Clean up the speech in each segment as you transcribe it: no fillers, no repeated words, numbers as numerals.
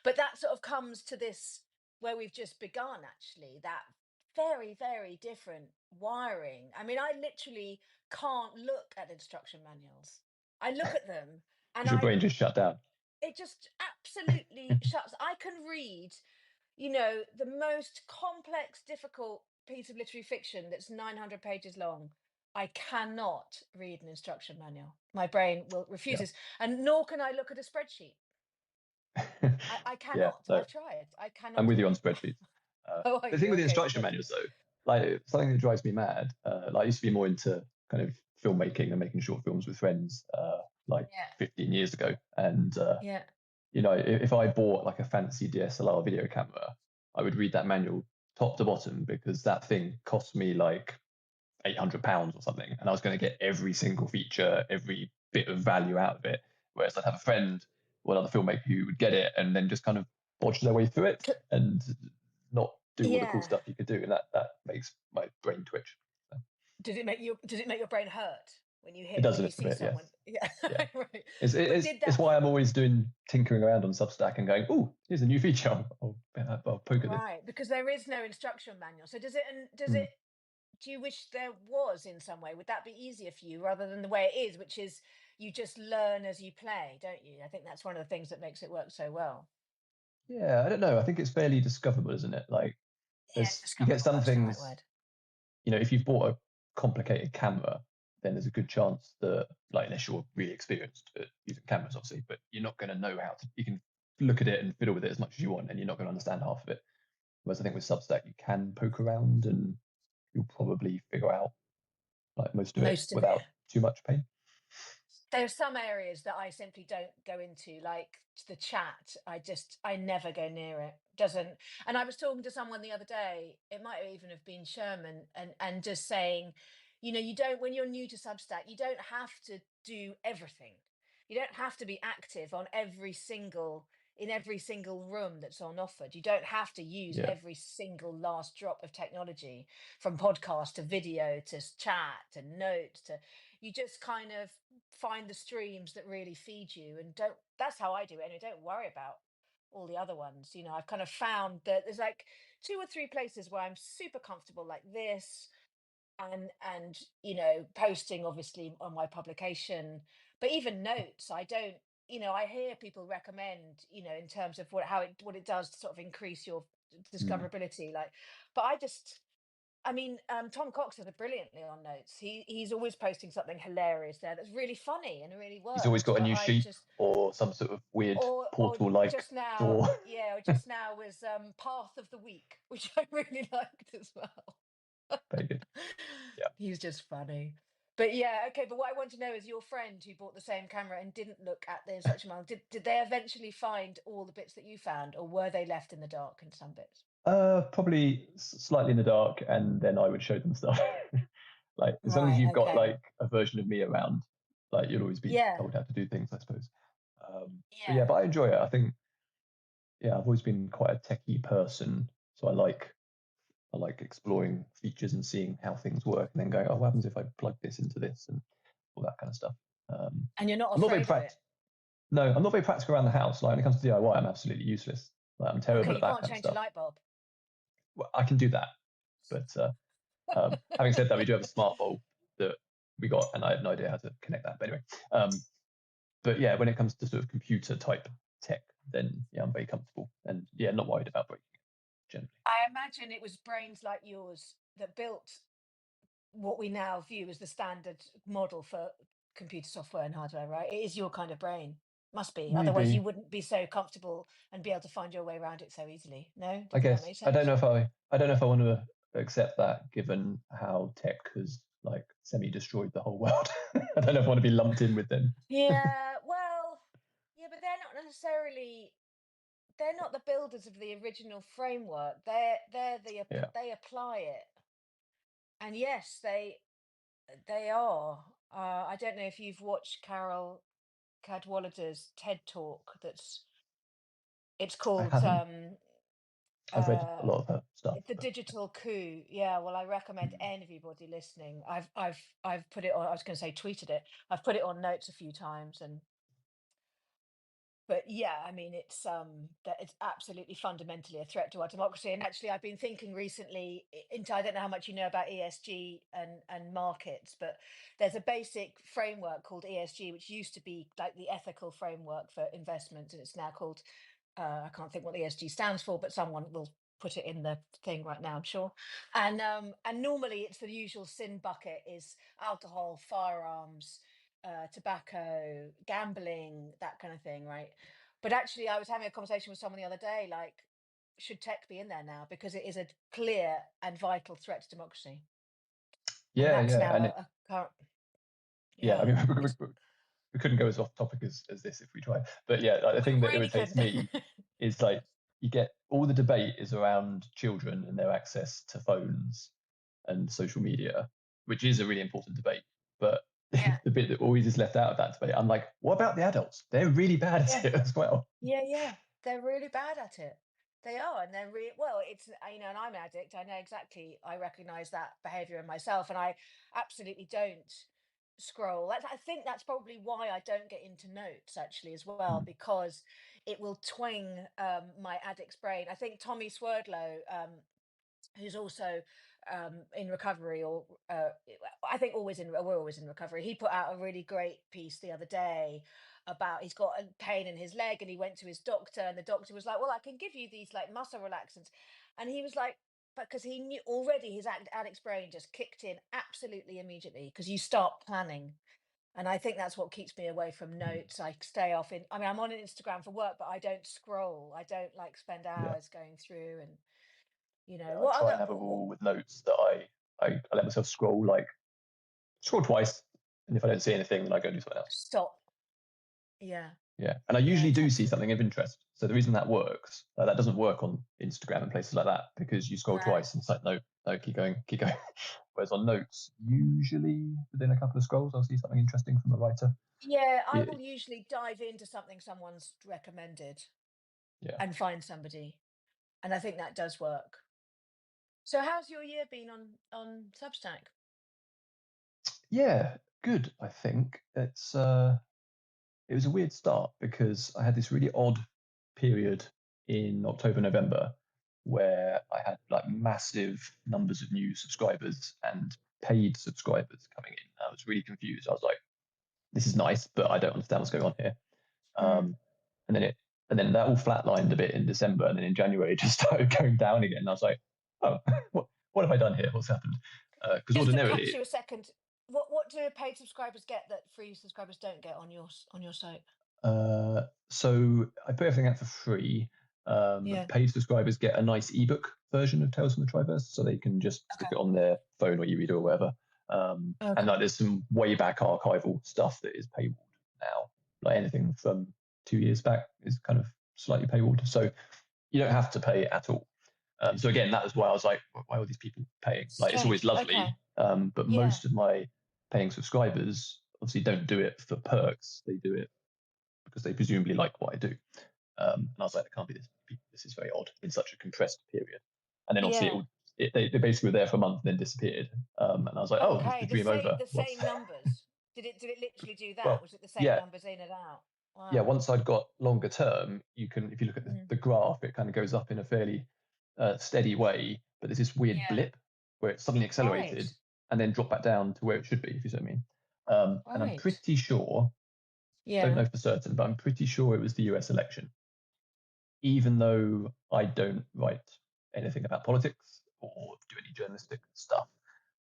But that sort of comes to this where we've just begun, actually, that very, very different wiring. I mean, I literally can't look at instruction manuals. I look at them and Because your brain just shut down. it just absolutely shuts. I can read, the most complex, difficult piece of literary fiction that's 900 pages long. I cannot read an instruction manual. My brain will Yeah. refuses, and nor can I look at a spreadsheet. I Yeah. cannot. So I've tried. I I'm cannot with do you on it. spreadsheets. Oh, are The thing you? with the Okay, instruction good. manuals, though, like something that drives me mad. Like I used to be more into kind of filmmaking and making short films with friends, like Yeah, 15 years ago. And yeah, if I bought like a fancy DSLR video camera, I would read that manual top to bottom because that thing cost me like £800 or something, and I was going to get every single feature, every bit of value out of it. Whereas I'd have a friend or another filmmaker who would get it and then just kind of bodge their way through it C- and not do all the cool yeah. stuff you could do, and that makes my brain twitch. So Does it make your brain hurt when you it hit does a when you little see bit, yes. someone? Yeah, Yeah. right. It's, But it's, did it's that why I'm always doing tinkering around on Substack and going, oh, here's a new feature. I'll poke at this. right? Because there is no instruction manual. So does it? And does Mm. it? Do you wish there was in some way? Would that be easier for you rather than the way it is, which is you just learn as you play, don't you? I think that's one of the things that makes it work so well. Yeah, I don't know. I think it's fairly discoverable, isn't it? Like, Yeah, you get discoverable. some That's the right things. word. If you've bought a complicated camera, then there's a good chance that, like, unless you're really experienced at using cameras, obviously, but you're not going to know how to. You can look at it and fiddle with it as much as you want, and you're not going to understand half of it. Whereas I think with Substack, you can poke around and you'll probably figure out like most of it Most of it. without too much pain. There are some areas that I simply don't go into, like the chat. I never go near it. Doesn't. And I was talking to someone the other day. It might even have been Sherman, and just saying, you don't when you're new to Substack, you don't have to do everything. You don't have to be active on in every single room that's on offered. You don't have to use Yeah. every single last drop of technology, from podcast to video to chat to notes to. You just kind of find the streams that really feed you, and don't that's how I do it anyway. Don't worry about all the other ones. I've kind of found that there's like two or three places where I'm super comfortable, like this, and posting obviously on my publication. But even notes, I don't. I hear people recommend, in terms of what it does to sort of increase your Mm. discoverability, like. But Tom Cox does it brilliantly on notes. He's always posting something hilarious there that's really funny and it really He's always works. got a But new I sheet just or some sort of weird or portal-like just now, door. yeah, or just now was Path of the Week, which I really liked as well. Very good. Yeah. He's just funny. But yeah, okay. But what I want to know is your friend who bought the same camera and didn't look at the instruction manual. Did they eventually find all the bits that you found, or were they left in the dark in some bits? Probably slightly in the dark, and then I would show them stuff. Like, as long as Right. you've got Okay. like a version of me around, like you'll always be Yeah. told how to do things, I suppose. But Yeah. yeah, but I enjoy it. I think, yeah, I've always been quite a techie person, so I like exploring features and seeing how things work, and then going, oh, what happens if I plug this into this and all that kind of stuff. And you're not I'm not very afraid of it. practical. No, I'm not very practical around the house. Like when it comes to DIY, I'm absolutely useless. Like I'm Okay, terrible at you that can't kind of change a stuff. light bulb. Well, I can do that, but having said that, we do have a smart bulb that we got, and I have no idea how to connect that. But anyway, um, but yeah, when it comes to sort of computer type tech, then yeah, I'm very comfortable, and yeah, not worried about breaking it generally. I imagine it was brains like yours that built what we now view as the standard model for computer software and hardware, right? It is your kind of brain. Must be. Otherwise, Maybe, you wouldn't be so comfortable and be able to find your way around it so easily. No? I Does that guess make I don't sense? know if I don't know if I want to accept that, given how tech has like semi-destroyed the whole world. I don't know if I want to be lumped in with them. Yeah, well, yeah, but they're not the builders of the original framework. Yeah, They apply it. And yes, they are. I don't know if you've watched Carol Cadwalader's TED Talk. It's I called haven't. I've read a uh, lot of her stuff, The but Digital Coup. Yeah, well, I recommend anybody listening. I've put it on. I was going to say tweeted it. I've put it on notes a few times, and But yeah, I mean, it's that it's absolutely fundamentally a threat to our democracy. And actually, I've been thinking recently into, I don't know how much you know about ESG and markets, but there's a basic framework called ESG, which used to be like the ethical framework for investment, and it's now called I can't think what ESG stands for, but someone will put it in the thing right now, I'm sure. And normally it's the usual sin bucket is alcohol, firearms, tobacco, gambling, that kind of thing, right? But actually, I was having a conversation with someone the other day, like, should tech be in there now because it is a clear and vital threat to democracy, and Yeah, that's yeah, now and a current, yeah, I yeah, mean, it's we couldn't go as off topic as this if we tried. But yeah, like, the we thing that really irritates couldn't. me is like you get all the debate is around children and their access to phones and social media, which is a really important debate. But Yeah, the bit that always is left out of that debate, I'm like, what about the adults? They're really bad at yeah. it as well. Yeah, yeah, they're really bad at it. They are, and they're really well. It's you know, and I'm an addict. I know exactly. I recognise that behaviour in myself, and I absolutely don't scroll. I think that's probably why I don't get into notes actually as well, Mm, because it will twing my addict's brain. I think Tommy Swerdlow, who's also in recovery, or I think always in we're always in recovery. He put out a really great piece the other day about he's got a pain in his leg and he went to his doctor and the doctor was like, "Well, I can give you these like muscle relaxants," and he was like, because he knew already his addict's brain just kicked in absolutely immediately because you start planning. And I think that's what keeps me away from mm. notes. I stay off in. I mean, I'm on Instagram for work, but I don't scroll. I don't like spend Yeah. hours going through and Yeah, I what try other and have a rule with notes that I let myself scroll twice, and if I don't see anything, then I go do something else. stop. Yeah, Yeah, and I yeah, usually do see totally. something of interest. So the reason that works, that doesn't work on Instagram and places like that because you scroll Right. twice and it's like, no, no, keep going, keep going. Whereas on notes, usually within a couple of scrolls, I'll see something interesting from a writer. Yeah, I Yeah, will usually dive into something someone's recommended yeah, and find somebody, and I think that does work. So, how's your year been on Substack? yeah, good. I think it was a weird start because I had this really odd period in October, November where I had like massive numbers of new subscribers and paid subscribers coming in. I was really confused. I was like, this is nice, but I don't understand what's going on here. Mm. Um, and then it and then that all flatlined a bit in December, and then in January it just started going down again. And I was like, oh, what have I done here? What's happened? Because Just to catch ordinarily, you a second, what do paid subscribers get that free subscribers don't get on your site? so I put everything out for free. Yeah. Paid subscribers get a nice ebook version of Tales from the Triverse, so they can just stick Okay. it on their phone or e-reader or whatever. And Okay. like, there's some way back archival stuff that is paywalled now. Like anything from 2 years back is kind of slightly paywalled, so you don't have to pay at all. So again, that was why I was like, why are these people paying? Like, it's always Strange. Okay. lovely, but Yeah. most of my paying subscribers obviously don't do it for perks. They do it because they presumably like what I do. And I was like, it can't be this. This is very odd in such a compressed period. And then obviously Yeah. they basically were there for a month and then disappeared. And I was like, oh, is Okay. the The dream same over? the What's same numbers. Did it literally do that? well, Was it the same yeah, numbers in and out? yeah. Wow. Once I'd got longer term, you can, if you look at Mm. the graph, it kind of goes up in a fairly steady way. But there's this weird Yeah. blip where it suddenly Right. accelerated and then dropped back down to where it should be, if you see what I mean. And I'm Right. pretty sure, don't Yeah. know for certain, but I'm pretty sure it was the US election, even though I don't write anything about politics or do any journalistic stuff.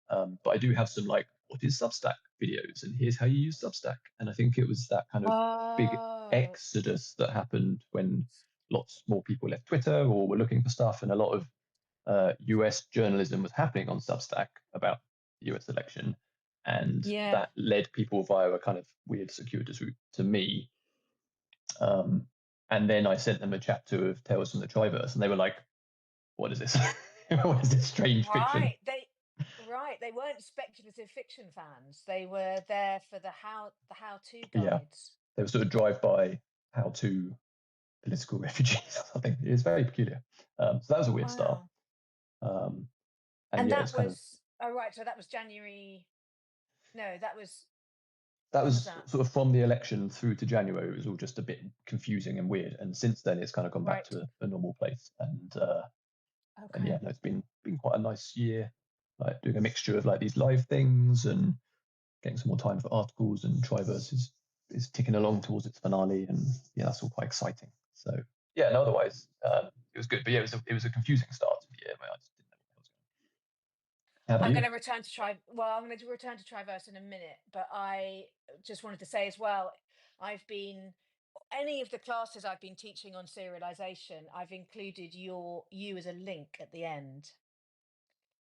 But I do have some like, what is Substack videos, and here's how you use Substack. And I think it was that kind of big Oh, exodus that happened when lots more people left Twitter or were looking for stuff, and a lot of US journalism was happening on Substack about the US election. And yeah. that led people via a kind of weird circuitous route to me. Um, and then I sent them a chapter of Tales from the Triverse, and they were like, "What is this? What is this strange fiction?" They weren't speculative fiction fans. They were there for the how-to Yeah, guides. they were sort of drive-by how-to political refugees or something. It's very peculiar. So that was a weird start. Wow. Um, and And yeah, that it's kind of was oh right, so that was January. No, that was That When was was that? sort of from the election through to January. It was all just a bit confusing and weird. And since then, it's kind of gone back Right. to a normal place. And yeah, Okay. no, it's been quite a nice year, like doing a mixture of like these live things and getting some more time for articles. And Triverse is ticking along towards its finale, and yeah, that's all quite exciting. So yeah, no, otherwise it was good. But yeah, it was a confusing start to the year where I just didn't know what was going on. How about I'm you? going to return to I'm going to return to Triverse in a minute, but I just wanted to say as well, I've been any of the classes I've been teaching on serialization, I've included you as a link at the end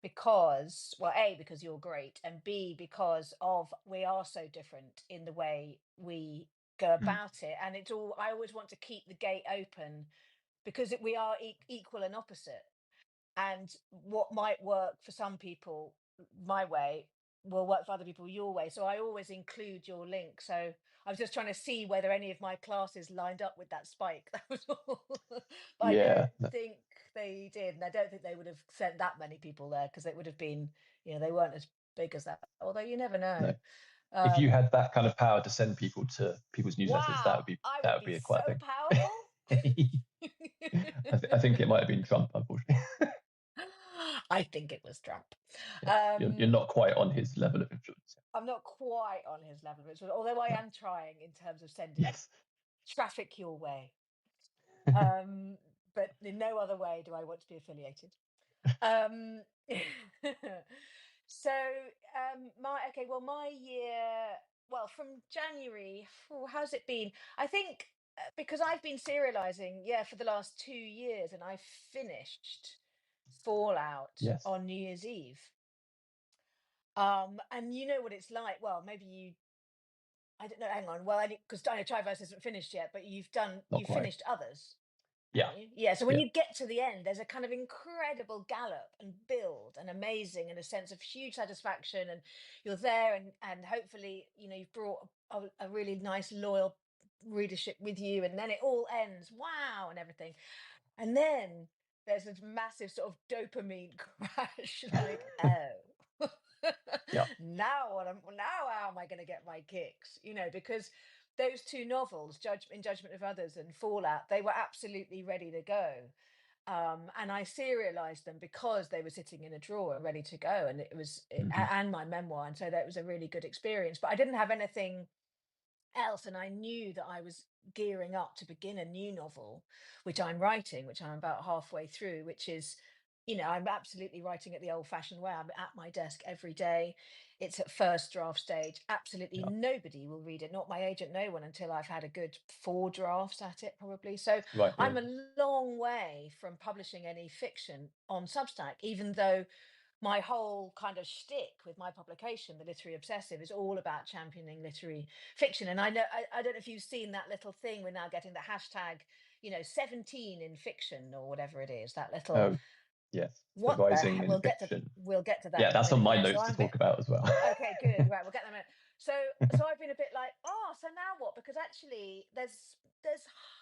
because, well, A, because you're great, and B, because of we are so different in the way we go Mm. about it. And it's all, I always want to keep the gate open because we are equal and opposite. And what might work for some people my way will work for other people your way, so I always include your link. So I was just trying to see whether any of my classes lined up with that spike. That was all. But I Yeah, don't think they did, and I don't think they would have sent that many people there because it would have been, they weren't as big as that, although you never no. know. If you um had that kind of power to send people to people's newsletters, that wow, would be I that would would be be quite so a powerful. thing. I think it might have been Trump, unfortunately. I think it was Trump. Yeah, you're um not quite on his level of influence. I'm not quite on his level, although I am trying in terms of sending Yes. traffic your way. Um, but in no other way do I want to be affiliated. Um, so my year, well, from January, how's it been? I think because I've been serializing, for the last 2 years, and I finished Fallout Yes. on New Year's Eve. And you know what it's like. Well, maybe you I don't know. Hang on. Well, because Dino Triverse isn't finished yet, but Not you've quite. finished others, Yeah. haven't you? Yeah. So when Yeah. you get to the end, there's a kind of incredible gallop and build and amazing and a sense of huge satisfaction, and you're there, and hopefully you've brought a really nice loyal readership with you, and then it all ends. Wow, and everything. And then there's this massive sort of dopamine crash, like, oh, Yeah. now how am I going to get my kicks? Because those two novels, Judgment of Others and Fallout, they were absolutely ready to go. And I serialized them because they were sitting in a drawer ready to go, and Hmm. and my memoir, and so that was a really good experience. But I didn't have anything else, and I knew that I was gearing up to begin a new novel, which I'm writing, which I'm about halfway through, which is, I'm absolutely writing it the old fashioned way. I'm at my desk every day. It's at first draft stage. Absolutely Yeah. nobody will read it, not my agent, no one, until I've had a good 4 drafts at it, probably. So Right. Yeah. I'm a long way from publishing any fiction on Substack, even though my whole kind of shtick with my publication, The Literary Obsessive, is all about championing literary fiction. And I don't know if you've seen that little thing. We're now getting the hashtag, 17 in fiction or whatever it is. That little, Oh, yes. The what the rising heck? in fiction. We'll get to that Yeah, in a that's on minute. my Yeah. So notes to I'm a bit talk about as well. okay, good. Right, we'll get them in. So I've been a bit like, oh, so now what? Because actually, there's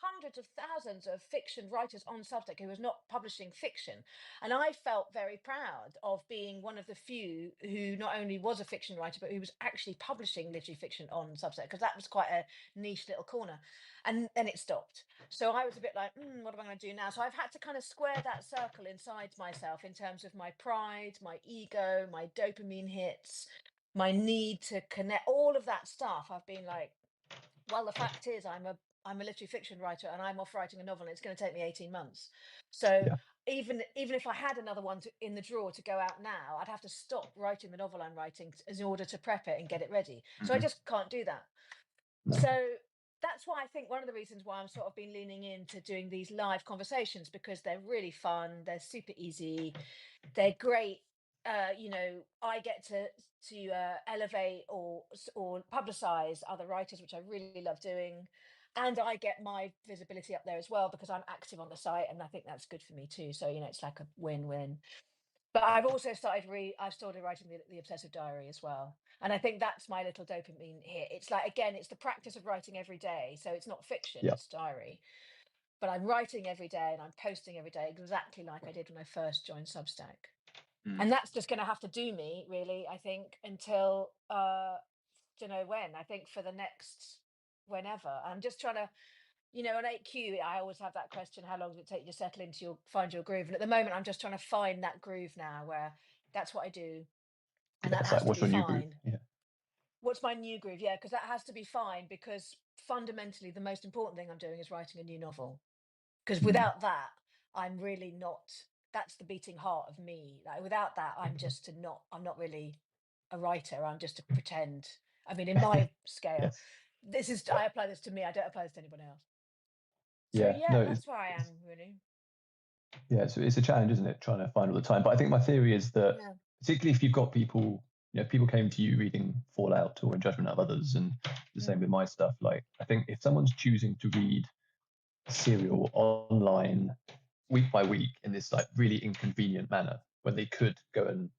hundreds of thousands of fiction writers on Substack who is not publishing fiction, and I felt very proud of being one of the few who not only was a fiction writer but who was actually publishing literary fiction on Substack, because that was quite a niche little corner, and then it stopped. So I was a bit like, what am I going to do now? So I've had to kind of square that circle inside myself in terms of my pride, my ego, my dopamine hits, my need to connect, all of that stuff. I've been like, well, the fact is I'm a literary fiction writer, and I'm off writing a novel, and it's going to take me 18 months. So Yeah. even if I had another one in the drawer to go out now, I'd have to stop writing the novel I'm writing in order to prep it and get it ready. So I Hmm. just can't do that. No. So that's why I think one of the reasons why I'm sort of been leaning into doing these live conversations, because they're really fun, they're super easy, they're great. I get to elevate or publicize other writers, which I really love doing, and I get my visibility up there as well because I'm active on the site, and I think that's good for me too. So it's like a win-win. But I've also I've started writing the Obsessive Diary as well, and I think that's my little dopamine hit. It's like, again, it's the practice of writing every day, so it's not fiction, Yeah. it's diary, but I'm writing every day and I'm posting every day, exactly like I did when I first joined Substack. Mm. And that's just going to have to do me, really, I think, until don't know when. I think for the next whenever. I'm just trying to, on 8Q, I always have that question: how long does it take you to settle into find your groove? And at the moment, I'm just trying to find that groove now, where that's what I do, and Yeah, that it's has like to what's be your new group? fine. Yeah. What's my new groove? Yeah, because that has to be fine, because fundamentally, the most important thing I'm doing is writing a new novel. Because Mm. without that, I'm really not. That's the beating heart of me. Like without that, I'm not really a writer. I'm just a pretend. I mean, in my scale, Yes. I apply this to me. I don't apply this to anyone else. So Yeah. yeah, No, that's where I am really. yeah, it's a challenge, isn't it? Trying to find all the time. But I think my theory is that, Yeah. particularly if you've got people, people came to you reading Fallout or In Judgment of Others, and the same with Mm. my stuff. Like, I think if someone's choosing to read a serial online week by week in this like really inconvenient manner, when they could go and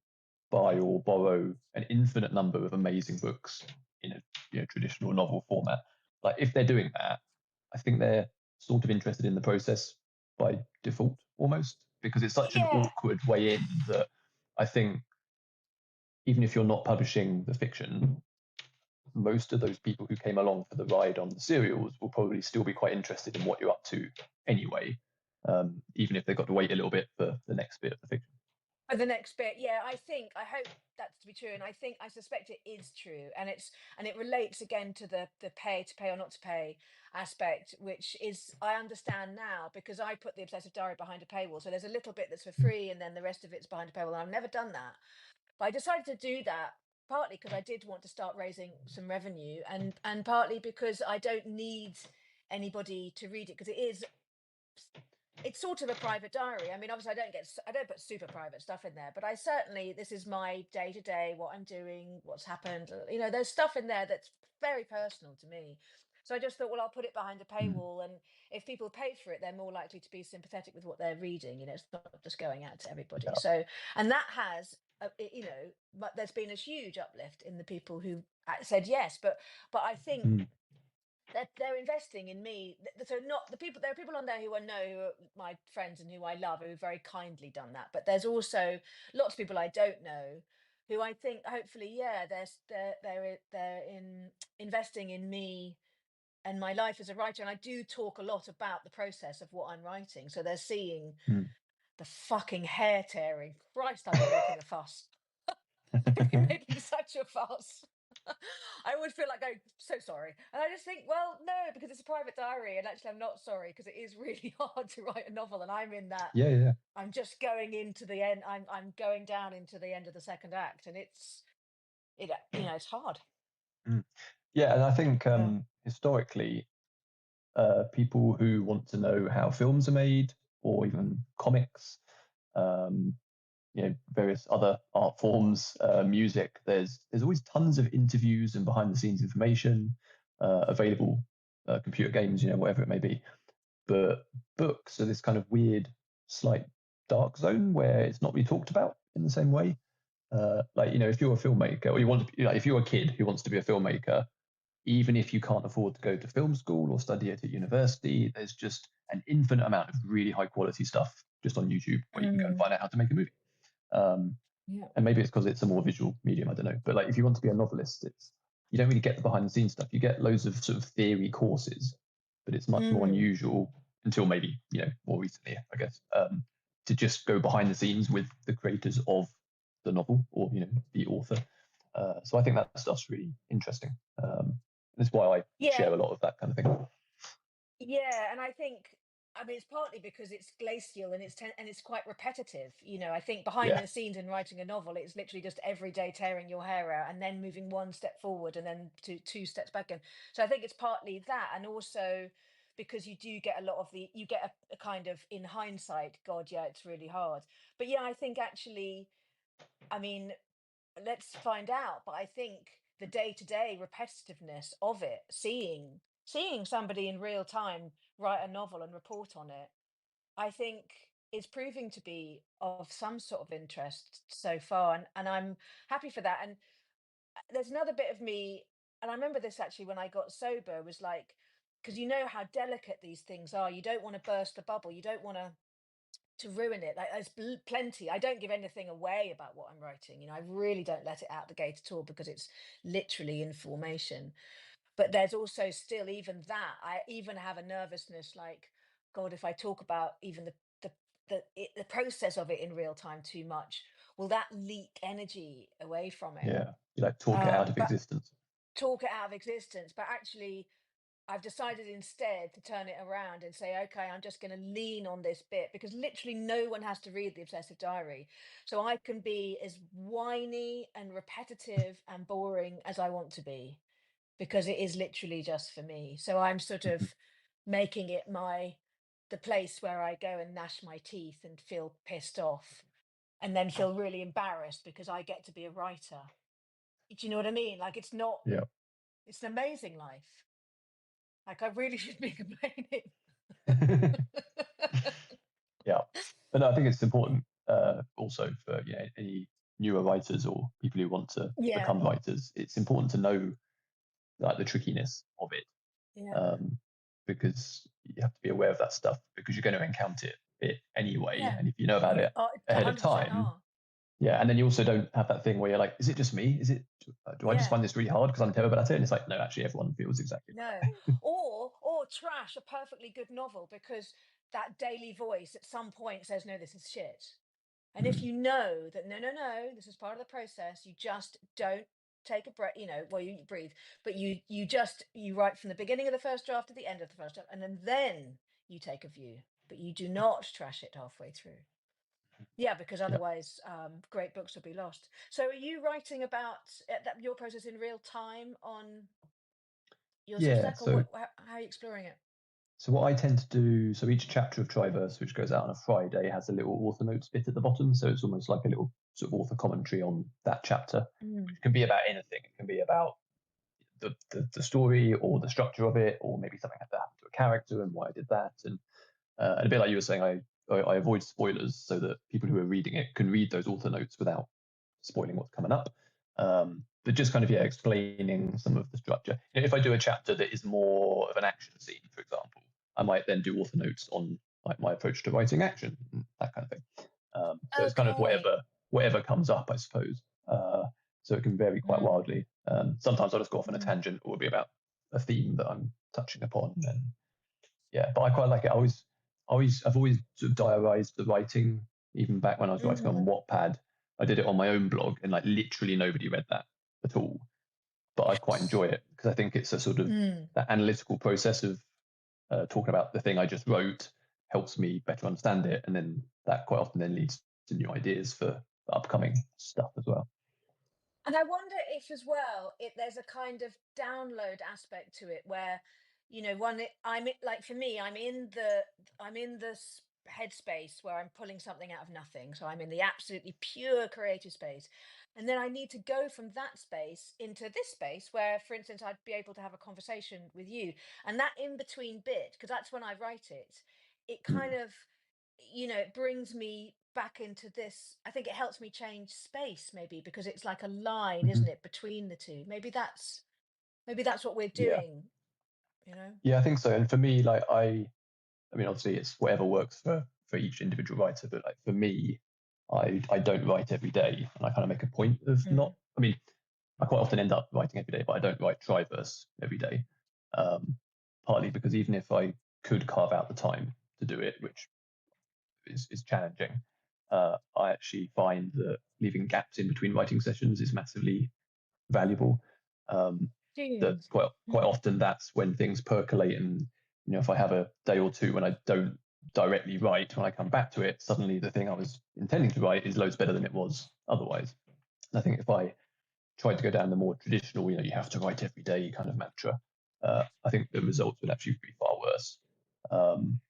buy or borrow an infinite number of amazing books in a traditional novel format, like if they're doing that, I think they're sort of interested in the process by default almost, because it's such an Yeah. awkward way in that I think even if you're not publishing the fiction, most of those people who came along for the ride on the serials will probably still be quite interested in what you're up to anyway, even if they've got to wait a little bit for the next bit of the fiction. For the next bit, yeah, I hope that's to be true, and I suspect it is true, and it relates again to the pay to pay or not to pay aspect, which is I understand now because I put the obsessive diary behind a paywall. So there's a little bit that's for free, and then the rest of it's behind a paywall. And I've never done that, but I decided to do that partly because I did want to start raising some revenue, and partly because I don't need anybody to read it, because it's sort of a private diary. I mean, obviously, I don't put super private stuff in there, but I certainly, this is my day to day, what I'm doing, what's happened. There's stuff in there that's very personal to me. So I just thought, well, I'll put it behind a Mm. paywall, and if people pay for it, they're more likely to be sympathetic with what they're reading. It's not just going out to everybody. Yeah. So, and that has, but there's been a huge uplift in the people who said yes. But I think Mm. they're investing in me. So not the people. There are people on there who I know, who are my friends and who I love, who have very kindly done that. But there's also lots of people I don't know who I think hopefully, yeah, they're in investing in me and my life as a writer. And I do talk a lot about the process of what I'm writing. So they're seeing Mm. the fucking hair tearing. Christ, I've been making a fuss. I've been making such a fuss. I always feel like going, so sorry. And I just think, well, no, because it's a private diary. And actually, I'm not sorry, because it is really hard to write a novel. And I'm in that, Yeah, yeah. I'm just going into the end. I'm going down into the end of the second act. And it's hard. Mm. Yeah, and I think Yeah. historically, people who want to know how films are made, or even comics, um, various other art forms, music. There's always tons of interviews and behind the scenes information available, computer games, whatever it may be. But books are this kind of weird, slight dark zone where it's not really talked about in the same way. Like, if you're a filmmaker, or you want to, if you're a kid who wants to be a filmmaker, even if you can't afford to go to film school or study it at university, there's just an infinite amount of really high quality stuff just on YouTube where you can go and Mm, find out how to make a movie. Um, yeah. and maybe it's because it's a more visual medium, I don't know. But like, if you want to be a novelist, you don't really get the behind the scenes stuff. You get loads of sort of theory courses, but it's much more Mm, unusual until maybe more recently, I guess, to just go behind the scenes with the creators of the novel, or the author. So I think that stuff's really interesting. That's why I yeah. share a lot of that kind of thing. Yeah, and I mean, it's partly because it's glacial, and it's quite repetitive. I think behind Yeah. the scenes in writing a novel, it's literally just every day tearing your hair out and then moving one step forward and then two steps back. And so I think it's partly that, and also because you do get a lot of you get a kind of, in hindsight, God, yeah, it's really hard. But yeah, I think actually, I mean, let's find out. But I think the day-to-day repetitiveness of it, seeing somebody in real time write a novel and report on it, I think is proving to be of some sort of interest so far, and I'm happy for that. And there's another bit of me, and I remember this actually when I got sober, was like, because you know how delicate these things are, you don't want to burst the bubble, you don't want to to ruin it. Like there's plenty. I don't give anything away about what I'm writing. You know, I really don't let it out the gate at all because it's literally information. But there's also still even that. I even have a nervousness like, God, if I talk about even the process of it in real time too much, will that leak energy away from it? Yeah, you like talk it out of But existence. talk it out of existence. But actually, I've decided instead to turn it around and say, okay, I'm just going to lean on this bit because literally no one has to read the Obsessive Diary. So I can be as whiny and repetitive and boring as I want to be because it is literally just for me. So I'm sort of Mhm. making it the place where I go and gnash my teeth and feel pissed off and then feel really embarrassed because I get to be a writer. Do you know what I mean? Like Yeah. it's an amazing life. Like I really should be complaining. Yeah, but no, I think it's important also for any newer writers or people who want to Yeah, become writers. It's important to know like the trickiness of it, yeah, um, because you have to be aware of that stuff because you're going to encounter it anyway, yeah. and if you know about it It's ahead of 100% time, are. yeah, and then you also don't have that thing where you're like, is it just me? Is it do I just Yeah, find this really hard because I'm terrible at it? And it's like, no, actually, everyone feels exactly like no. that. Or trash a perfectly good novel because that daily voice at some point says, no, this is shit. And if Mm, you know that no, no, no, this is part of the process, you just don't take a breath, you know, well, you breathe, but you write from the beginning of the first draft to the end of the first draft, and then you take a view, but you do not trash it halfway through. Yeah, because yeah, otherwise, great books will be lost. So, are you writing about your process in real time on your yeah. Substack, or So how are you exploring it? So what I tend to do, so each chapter of Triverse, which goes out on a Friday, has a little author notes bit at the bottom. So it's almost like a little sort of author commentary on that chapter, Mm. which can be about anything. It can be about the story or the structure of it, or maybe something had to happen to a character and why I did that. And a bit like you were saying, I avoid spoilers so that people who are reading it can read those author notes without spoiling what's coming up. But just kind of explaining some of the structure. If I do a chapter that is more of an action scene, for example, I might then do author notes on like my approach to writing action, that kind of thing. So it's kind of Okay. whatever comes up, I suppose. So it can vary quite Mm. wildly. Sometimes I'll just go off on a Mm. tangent, or it'll be about a theme that I'm touching upon, and yeah, but I quite like it. I've always sort of diarized the writing, even back when I was writing on Mm. Wattpad. I did it on my own blog, and like literally nobody read that at all. But I quite enjoy it because I think it's a sort of Mm. that analytical process of talking about the thing I just wrote helps me better understand it, and then that quite often then leads to new ideas for the upcoming stuff as well. And I wonder if, as well, there's a kind of download aspect to it where, you know, like for me, I'm in this headspace where I'm pulling something out of nothing. So I'm in the absolutely pure creative space, and then I need to go from that space into this space where, for instance, I'd be able to have a conversation with you, and that in between bit, because that's when I write it. It Mm. kind of, it brings me back into this. I think it helps me change space, maybe because it's like a line, Mm-hmm. isn't it, between the two? Maybe that's what we're Yeah, doing, you know. yeah, I think so. And for me, like I mean, obviously, it's whatever works for each individual writer. But like for me, I don't write every day, and I kind of make a point of not. Mm. I mean, I quite often end up writing every day, but I don't write Triverse every day. Um, Partly because even if I could carve out the time to do it, which is challenging, I actually find that leaving gaps in between writing sessions is massively valuable. Um, that Jeez. quite often that's when things percolate, and if I have a day or two when I don't directly write, when I come back to it, suddenly the thing I was intending to write is loads better than it was otherwise. And I think if I tried to go down the more traditional, you have to write every day kind of mantra, I think the results would actually be far worse. Um,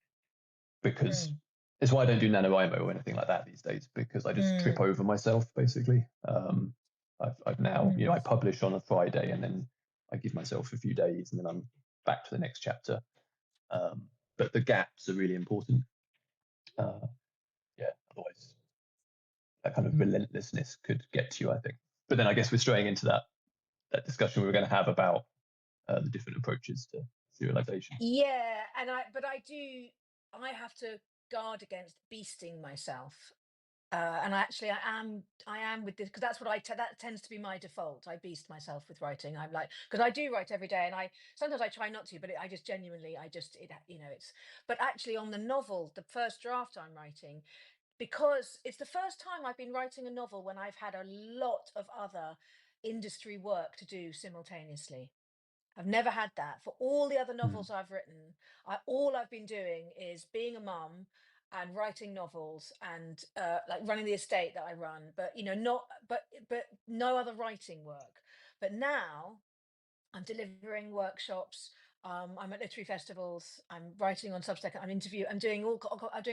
because Mm. it's why I don't do NaNoWriMo or anything like that these days, because I just trip Mm. over myself basically. I've now, Mm. I publish on a Friday and then I give myself a few days and then I'm back to the next chapter. Um, but the gaps are really important. Uh, yeah, otherwise that kind of relentlessness could get to you, I think. But then I guess we're straying into that discussion we were going to have about the different approaches to serialization. Yeah, and I but I do I have to guard against beasting myself. And actually, I am with this because that's what that tends to be my default. I beast myself with writing. I'm like, because I do write every day, and I sometimes I try not to, but I just genuinely, it's. But actually, on the novel, the first draft I'm writing, because it's the first time I've been writing a novel when I've had a lot of other industry work to do simultaneously. I've never had that. For all the other Mm. novels I've written, all I've been doing is being a mum and writing novels and like running the estate that I run. But not but no other writing work. But now I'm delivering workshops. I'm at literary festivals. I'm writing on Substack. I'm doing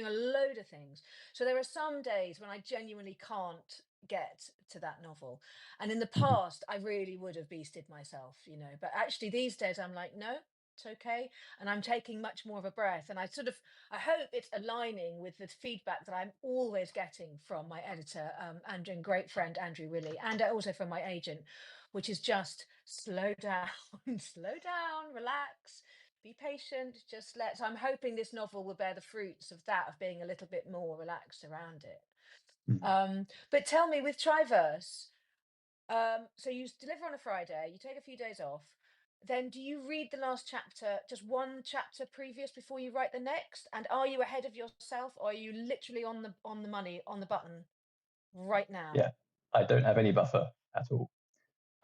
a load of things. So there are some days when I genuinely can't get to that novel. And in the Mhm. past, I really would have beasted myself, But actually, these days, I'm like, no, it's okay. And I'm taking much more of a breath. And I hope it's aligning with the feedback that I'm always getting from my editor, and great friend Andrew Willey, and also from my agent, which is just slow down, slow down, relax, be patient, so I'm hoping this novel will bear the fruits of that, of being a little bit more relaxed around it. Mm. But tell me, with Triverse, so you deliver on a Friday, you take a few days off, then do you read the last chapter, just one chapter previous, before you write the next? And are you ahead of yourself, or are you literally on the money, on the button right now? Yeah, I don't have any buffer at all.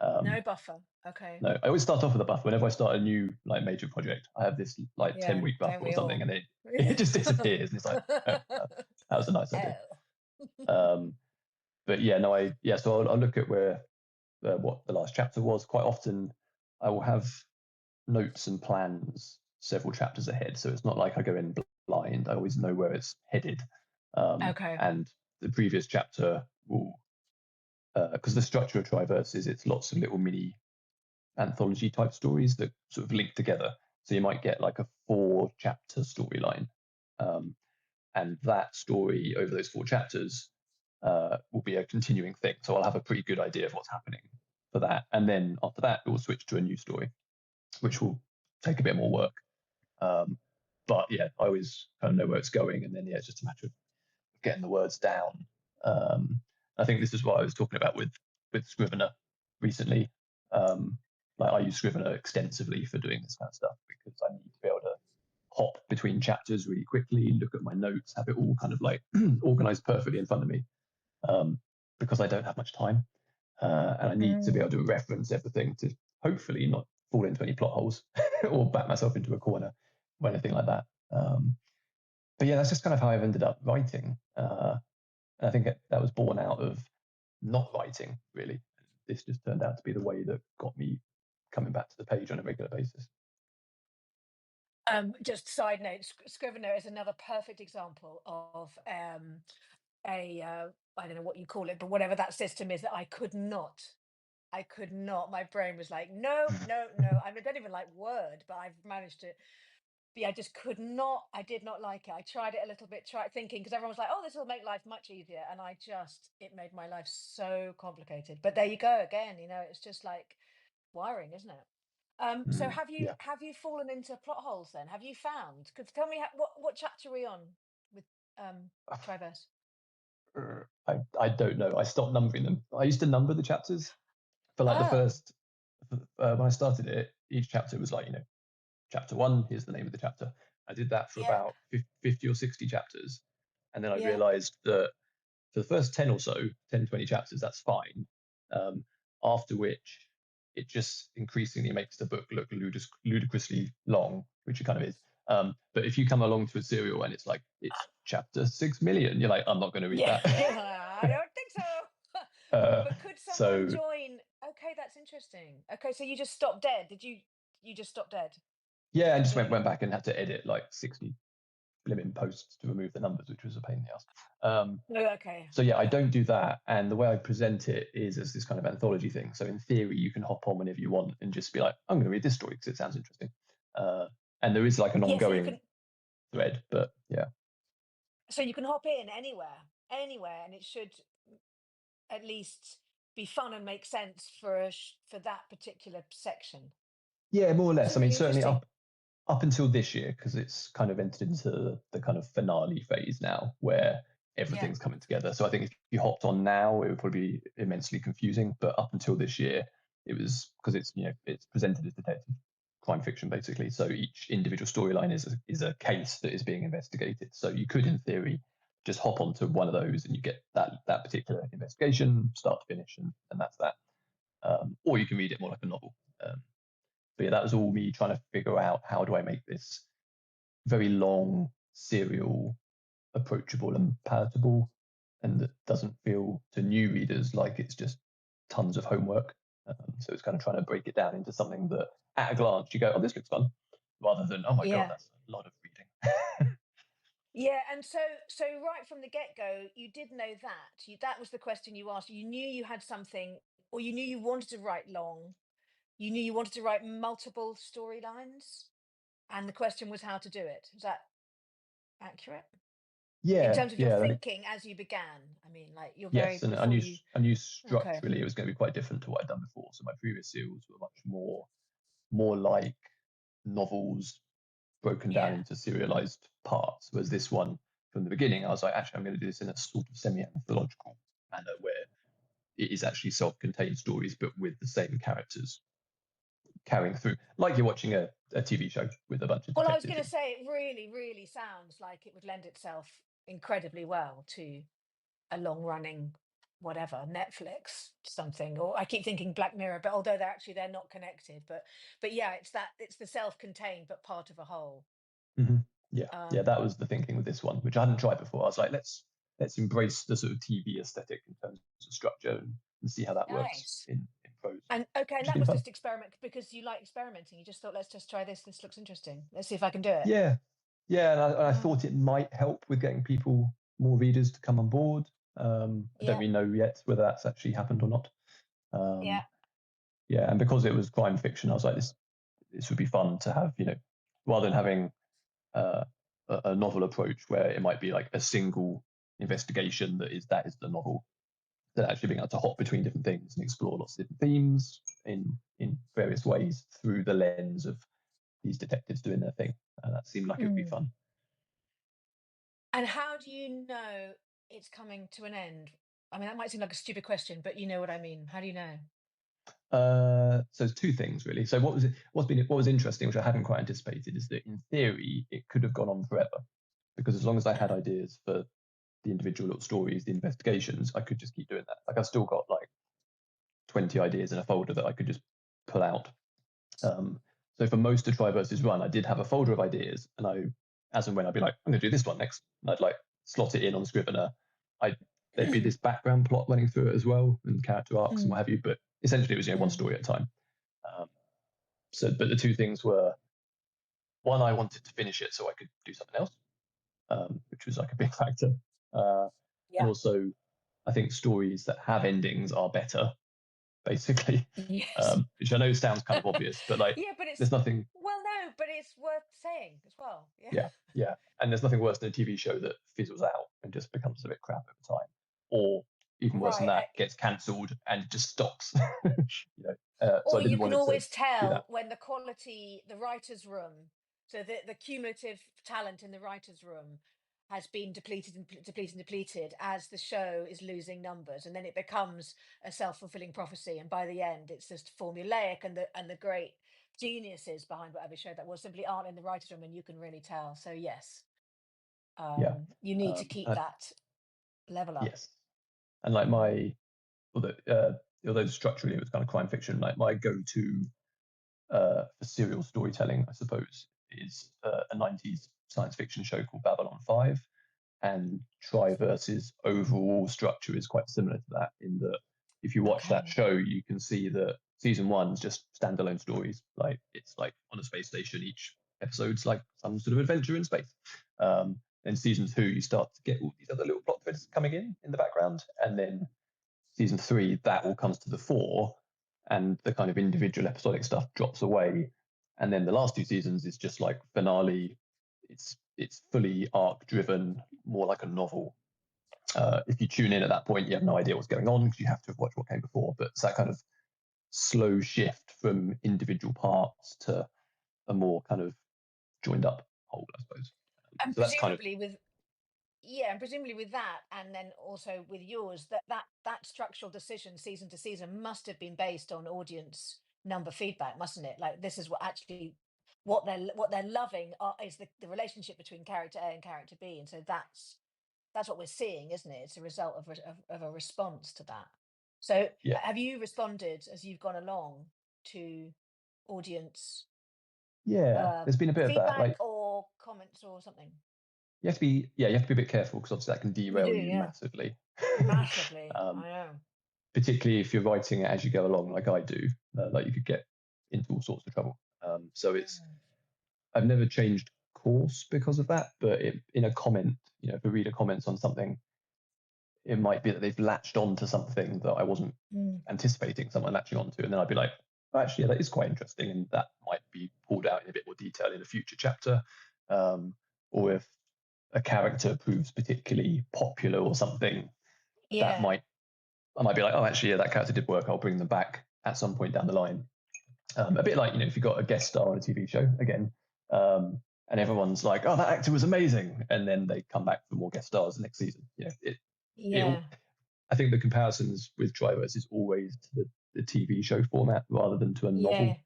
No buffer. Okay. No, I always start off with a buffer. Whenever I start a new like major project, I have this like Yeah, 10-week buffer don't or we something, all? and it just disappears, and it's like, oh, that was a nice idea. Oh. Um, but yeah, no, so I'll look at where what the last chapter was. Quite often, I will have notes and plans several chapters ahead, so it's not like I go in blind. I always know where it's headed, Okay. and the previous chapter will, because the structure of Triverse is it's lots of little mini anthology type stories that sort of link together. So you might get like a 4-chapter storyline, um, and that story over those 4 chapters will be a continuing thing. So I'll have a pretty good idea of what's happening for that, and then after that, it will switch to a new story, which will take a bit more work. Um, but yeah, I always kind of know where it's going, and then yeah, it's just a matter of getting the words down. Um, I think this is what I was talking about with Scrivener recently. Like I use Scrivener extensively for doing this kind of stuff because I need to be able to hop between chapters really quickly, look at my notes, have it all kind of like organized perfectly in front of me, because I don't have much time, and I need to be Mm. able to reference everything to hopefully not fall into any plot holes or back myself into a corner or anything like that. But yeah, that's just kind of how I've ended up writing. And I think that was born out of not writing, really. This just turned out to be the way that got me coming back to the page on a regular basis. Just side note, Scrivener is another perfect example of a I don't know what you call it, but whatever that system is, that I could not. My brain was like, no, no, no. I don't even like Word, but I've managed to. But yeah, I just could not. I did not like it. I tried it a little bit, tried thinking, because everyone was like, "Oh, this will make life much easier," and it made my life so complicated. But there you go again. It's just like wiring, isn't it? So Mm, yeah, have you fallen into plot holes then? Have you found? Could tell me what chapter are we on with Triverse? I don't know. I stopped numbering them. I used to number the chapters for like the Oh, first when I started it. Each chapter was like chapter 1. Here's the name of the chapter. I did that for yeah, about 50 or 60 chapters, and then I yeah, realized that for the first 10 or so, 10, 20 chapters, that's fine. Um, After which, it just increasingly makes the book look ludicrously long, which it kind of is. But if you come along to a serial and it's chapter 6 million, you're like, I'm not going to read yeah. that. I don't think so. uh, But could someone so join? Okay, that's interesting. Okay, so you just stopped dead. Did you? You just stopped dead. yeah, I just Doing went it. back and had to edit like 60 blimmin' posts to remove the numbers, which was a pain in the ass. Um, Oh, okay. So yeah, I Okay. don't do that. And the way I present it is as this kind of anthology thing. So in theory, you can hop on whenever you want and just be like, I'm going to read this story because it sounds interesting. Uh, and there is like an Yeah. So ongoing thread, but yeah. you can hop in anywhere, and it should at least be fun and make sense for for that particular section. Yeah, more or That's less. I mean, really certainly interesting. up until this year, because it's kind of entered into the kind of finale phase now, where Yeah. everything's coming together. So I think if you hopped on now, it would probably be immensely confusing. But up until this year, it was, because it's, you know, it's presented as detective crime fiction basically. So each individual storyline is a case that is being investigated. So you could, in theory, just hop onto one of those and you get that particular investigation start to finish, and that's that. Or you can read it more like a novel. But yeah, that was all me trying to figure out, how do I make this very long serial approachable and palatable, and that doesn't feel to new readers like it's just tons of homework. So it's kind of trying to break it down into something that at a glance you go, oh, this looks fun, rather than, oh my God, Yeah. that's a lot of reading. Yeah, and so right from the get-go, you did know that. That was the question you asked. You knew you had something, or you knew you wanted to write long. You knew you wanted to write multiple storylines, and the question was how to do it. Is that accurate? In Yeah, terms of your yeah, I think thinking as you began. I mean, like you're very yes, and before you. I knew Okay. structurally it was going to be quite different to what I'd done before. So my previous serials were much more like novels broken down Yeah. into serialized parts. Whereas this one, from the beginning, I was like, actually, I'm going to do this in a sort of semi-anthological manner, where it is actually self-contained stories, but with the same characters carrying through, like you're watching a TV show with a bunch of Well, I was detectives going to in. say it really, really sounds like it would lend itself incredibly well to a long running whatever Netflix something, or I keep thinking Black Mirror, but although they're not connected, but yeah, it's the self-contained but part of a whole. Mm-hmm. Yeah, yeah, um that was the thinking with this one, which I hadn't tried before. I was like, let's embrace the sort of TV aesthetic in terms of structure, and see how that works nice. in prose, And okay, and which has that been was fun. just experiment because you like experimenting. You just thought, let's just try this looks interesting, let's see if I can do it. Yeah, yeah, and I Oh, thought it might help with getting people, more readers, to come on board. I don't yeah. really know yet whether that's actually happened or not. Yeah. Um, yeah, and because it was crime fiction, I was like, this would be fun to have, you know, rather than having uh, a novel approach where it might be like a single investigation that is the novel. That actually being able to hop between different things and explore lots of different themes in various ways through the lens of these detectives doing their thing. That seemed like it would be Mm. fun. And how do you know it's coming to an end? I mean, that might seem like a stupid question, but you know what I mean. How do you know? So it's two things really. So what was interesting, which I hadn't quite anticipated, is that in theory it could have gone on forever, because as long as I had ideas for the individual little stories, the investigations, I could just keep doing that. Like I've still got like 20 ideas in a folder that I could just pull out. So for most of Try versus Run, I did have a folder of ideas, and as and when I'd be like, I'm going to do this one next, and I'd like slot it in on Scrivener. I There'd be this background plot running through it as well, and character arcs and what Mm. have you. But essentially, it was, you know, one Mm. story at a time. Um, but the two things were, one, I wanted to finish it so I could do something else, which was like a big factor. Uh, and Yeah. also, I think stories that have endings are better, basically. Yes. Which I know sounds kind of obvious, but like, Yeah, but it's, there's nothing, well, no, but it's worth saying as well. Yeah. yeah, yeah, and there's nothing worse than a TV show that fizzles out and just becomes a bit crap over time, or even worse than Right. that, gets cancelled and just stops. You know, so I Or didn't you want can it to always do that. tell when the quality, the writer's room, so the cumulative talent in the writer's room has been depleted and depleted and depleted as the show is losing numbers, and then it becomes a self-fulfilling prophecy. And by the end, it's just formulaic, and the great geniuses behind whatever show that was simply aren't in the writer's room, and you can really tell. So yes, Yeah, you need to keep that level up. yes, and like Mm. although structurally it was kind of crime fiction, like my go-to for serial storytelling, I suppose, is a 90s science fiction show called Babylon 5. And Triverse's overall structure is quite similar to that, in that if you watch that Okay. show, you can see that season one's just standalone stories. Like it's like on a space station, each episode's like some sort of adventure in space. And season two, you start to get all these other little plot threads coming in the background. And then season three, that all comes to the fore, and the kind of individual episodic stuff drops away. And then the last two seasons is just like finale. It's fully arc driven, more like a novel. If you tune in at that point, you have no idea what's going on because you have to have watched what came before. But it's that kind of slow shift from individual parts to a more kind of joined up whole, I suppose. And So that's kind of presumably with Yeah, and presumably with that, and then also with yours, that structural decision season to season must have been based on audience number feedback, mustn't it? Like this is what actually what they're loving is the relationship between character A and character B, and so that's what we're seeing, isn't it? It's a result of a response to that. So yeah, have you responded as you've gone along to audience yeah. There's been a bit of that. feedback Like or comments or something? you have to be a bit careful because obviously that can You do, derail you yeah, massively. massively. um, I know. Particularly if you're writing it as you go along, like I do. Like you could get into all sorts of trouble. So it's Mm. I've never changed course because of that, but in a comment, if a reader comments on something, it might be that they've latched on to something that I wasn't Mm. anticipating someone latching onto, and then I'd be like, oh, actually, yeah, that is quite interesting, and that might be pulled out in a bit more detail in a future chapter. Or if a character proves particularly popular or something, that Yeah, might I might be like, oh, actually, yeah, that character did work. I'll bring them back at some point down the line. A bit like if you got a guest star on a TV show again, and everyone's like, oh, that actor was amazing, and then they come back for more guest stars the next season. It yeah, I think the comparisons with Triverse is always to the TV show format rather than to a yeah, novel,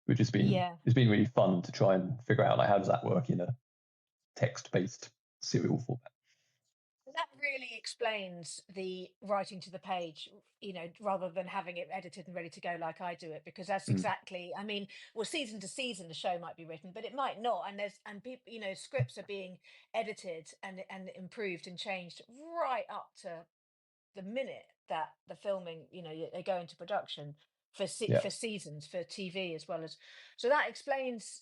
which has been yeah. it's been really fun to try and figure out like how does that work in a text-based serial format. That really explains the writing to the page, rather than having it edited and ready to go like I do it, because that's Mm, exactly, I mean, well, season to season, the show might be written, but it might not. And people, scripts are being edited and improved and changed right up to the minute that the filming, they go into production yeah. for seasons for TV as well as. So that explains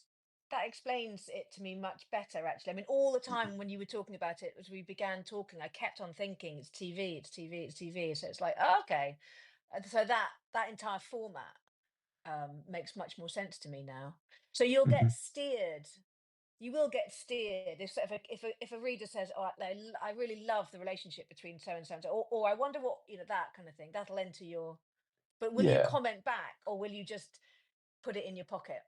it to me much better, actually. I mean, all the Mhm. time when you were talking about it, as we began talking, I kept on thinking it's TV, it's TV, it's TV. So it's like, oh, okay. And so that entire format makes much more sense to me now. So you'll get Mhm. steered. You will get steered if a reader says, "Oh, I really love the relationship between so and so, and so," or I wonder what, that kind of thing. That'll enter your. But will you Yeah. comment back, or will you just put it in your pocket?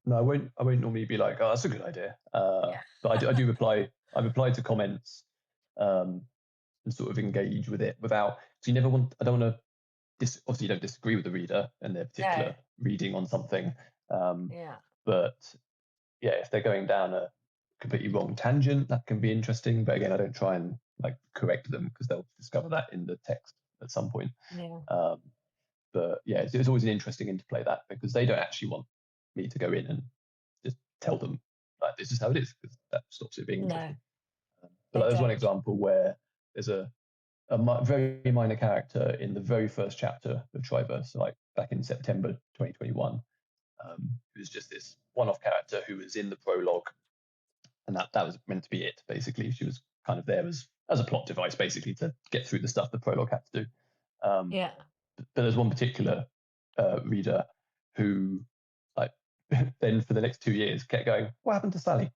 No, I won't. I won't normally be like, "Oh, that's a good idea." Yeah. But I do reply. I reply to comments um, and sort of engage with it without. So you never want. I don't want to. Obviously, you don't disagree with the reader and their No. particular reading on something. Um, Yeah. but yeah, if they're going down a completely wrong tangent, that can be interesting. But again, I don't try and like correct them because they'll discover that in the text at some point. Yeah. Um, but yeah, it's always an interesting interplay that because they don't actually want me to go in and just tell them like this is how it is because that stops it being No, interesting. But they like, there's one don't. example where there's a very minor character in the very first chapter of Triverse, so like back in September 2021, who's just this one-off character who was in the prologue, and that was meant to be it. Basically, she was kind of there as a plot device, basically to get through the stuff the prologue had to do. Um, Yeah. but there's one particular reader who, like, then for the next 2 years kept going, "What happened to Sally?"